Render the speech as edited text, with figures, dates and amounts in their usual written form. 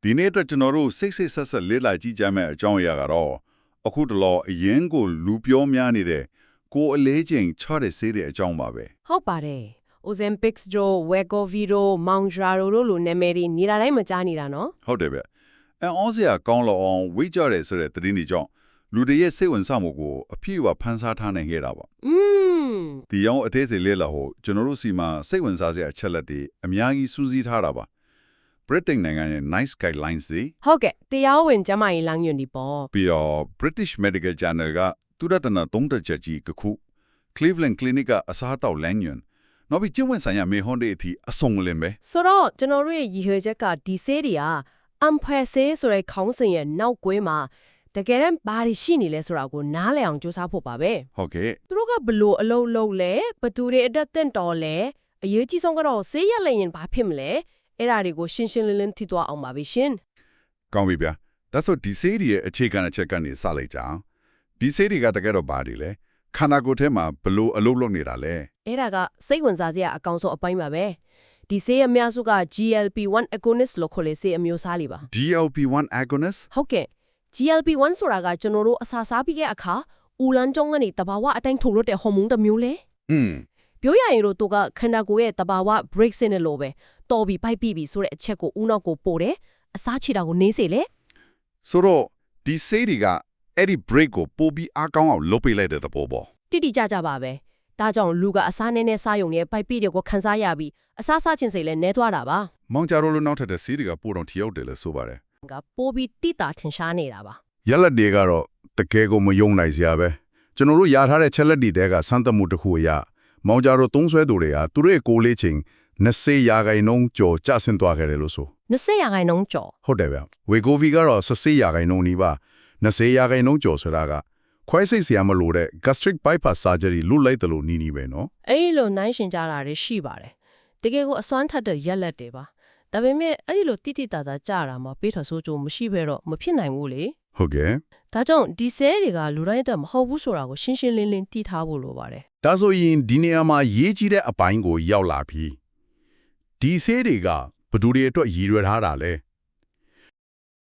ဒီနေ့အတွက်ကျွန်တော်တို့စိတ်ဆက်လေ့လာကြည့်ကြမယ်အကြောင်းအရာကတော့အခုတလောအရင်ကိုလူပြောများနေတဲ့ကိုယ်အလေးချိန်ချတဲ့ဆေးတဲ့အကြောင်းပါပဲ ဟုတ်ပါတယ် Ozempic တို့ Wegovy တို့ Mounjaro တို့လိုနာမည်တွေနေတာတိုင်းမကြားနေတာနော် ဟုတ်တယ်ဗျအော်စရာကောင်းလောက်အောင်ဝိကြတယ်ဆိုတဲ့သတင်းတွေကြောင့်လူတွေရဲ့စိတ်ဝင်စားမှုကိုအပြည့်အဝဖန်ဆားထားနိုင်ခဲ့တာပါဒီရောအသေးစိတ်လေ့လာဖို့ကျွန်တော်တို့စီမှာစိတ်ဝင်စားစရာအချက်လက်တွေအများကြီးစူးစီးထားတာပါ Britain နိုင်ငံရဲ့ NICE guidelines တွေ ဟုတ်ကဲ့တရားဝင်ကျန်းမာရေးလမ်းညွှန်တွေပေါ့ ပြီးတော့ British Medical Journal ကသူရတနာသုံးသက်ချက်ကြီးတစ်ခု Cleveland Clinic ကအစားအသောက်လမ်းညွှန်နောက်ပြီးကျင့်ဝတ်ဆိုင်ရာမေဟွန်တွေအထိအဆုံးလင်းပဲ ဆိုတော့ကျွန်တော်တို့ရဲ့ရည်ရွယ်ချက်ကဒီဆေးတွေကအမ်ဖွယ်ဆေးဆိုတဲ့ခေါင်းစဉ်ရဲ့နောက်ကွယ်မှာတကယ်တမ်းဘာတွေရှိနေလဲဆိုတာကိုနားလည်အောင်စူးစမ်းဖို့ပါပဲ ဟုတ်ကဲ့ သူတို့ကဘလို့အလုံးလုံးလဲဘသူတွေအတက်တင့်တော်လဲအရေးကြီးဆုံးကတော့ဆေးရလိုက်ရင်ဘာဖြစ်မလဲအဲ့ဒါတွေကိုရှင်းရှင်းလင်းလင်းသိသွားအောင်ပါပဲရှင် ကောင်းပြီဗျာဒါဆိုဒီဆေးတွေရဲ့အခြေခံအချက်ကနေစလိုက်ကြအောင်ဒီဆေးတွေကတကယ်တော့ဘာတွေလဲခန္ဓာကိုယ်ထဲမှာဘလို့အလုပ်လုပ်နေတာလဲ အဲ့ဒါကစိတ်ဝင်စားစရာအကောင်ဆုံးအပိုင်းပါပဲဒီဆေးအများစုက GLP-1 agonist လို့ခေါ်တဲ့ဆေးအမျိုးအစားလေးပါ GLP-1 agonist ဟုတ်ကဲ့ GLP-1 ဆိုတာကကျွန်တော်တို့အစာစားပြီးတဲ့အခါဦးလန်းကျုံကနေတဘာဝအတိုင်းထုတ်လွှတ်တဲ့ဟော်မုန်းတစ်မျိုးလေပြောရရင်တော့သူကခန္ဓာကိုယ်ရဲ့တဘာဝ break စနစ်လိုပဲတော်ပြီးပိုက်ပြီးဆိုတဲ့အချက်ကိုဦးနောက်ကိုပို့တယ်အစားချေတာကိုနေစေလေ ဆိုတော့ဒီဆေးတွေကအဲ့ဒီ break ကိုပို့ပြီးအားကောင်းအောင်လုပ်ပေးလိုက်တဲ့သဘောပေါ့ တိတိကျကျပါပဲဒါကြောင့်လူကအစားနည်းနည်းစားယုံနဲ့ပိုက်ပြီးတွေကိုခန်းစားရပြီးအစားစားခြင်းစိတ်လည်းနဲသွားတာပါ မောင်ကြရိုးလို့နောက်ထပ်တဲ့ဆေးတွေကပို့တော့ထရောက်တယ်လို့ဆိုပါတယ် ကပိုးပြီးတိတာထင်ရှားနေတာပါ ရလက်တွေကတော့တကယ်ကိုမယုံနိုင်စရာပဲကျွန်တော်တို့ရထားတဲ့ချက်လက်တွေတဲကစမ်းသပ်မှုတစ်ခုအရမောင်ကြရိုးသုံးဆွဲသူတွေကသူတို့ရဲ့ကိုယ်လေးချိန်20ရာခိုင်နှုန်းကျော်ကျဆင်းသွားခဲ့တယ်လို့ဆို 20ရာခိုင်နှုန်းကျော် ဟုတ်တယ်ဗျဝေကိုဗီကတော့14ရာခိုင်နှုန်းနီးပါ20ရာခိုင်နှုန်းကျော်ဆိုတာကခွဲစိတ်ဆရာမလို့တဲ့ gastric bypass surgery လုပ်လိုက်တယ်လို့နီးနီးပဲနော် အဲ့လိုနိုင်ရှင်ကြတာတွေရှိပါတယ်တကယ်ကိုအစွမ်းထက်တဲ့ရက်လက်တွေပါဒါပေမဲ့အဲ့လိုတိတိတသာကြတာမှပေးထဆိုးကြမရှိဘဲတော့မဖြစ်နိုင်ဘူးလေ ဟုတ်ကဲ့ ဒါကြောင့်ဒီဆဲတွေကလူတိုင်းအတွက်မဟုတ်ဘူးဆိုတာကိုရှင်းရှင်းလင်းလင်းသိထားဖို့လိုပါတယ် ဒါဆိုရင်ဒီနေရာမှာရေးကြီးတဲ့အပိုင်းကိုရောက်လာပြီဒီဆေးတွေကဘယ်သူတွေအတွက်ရည်ရွယ်ထားတာလဲ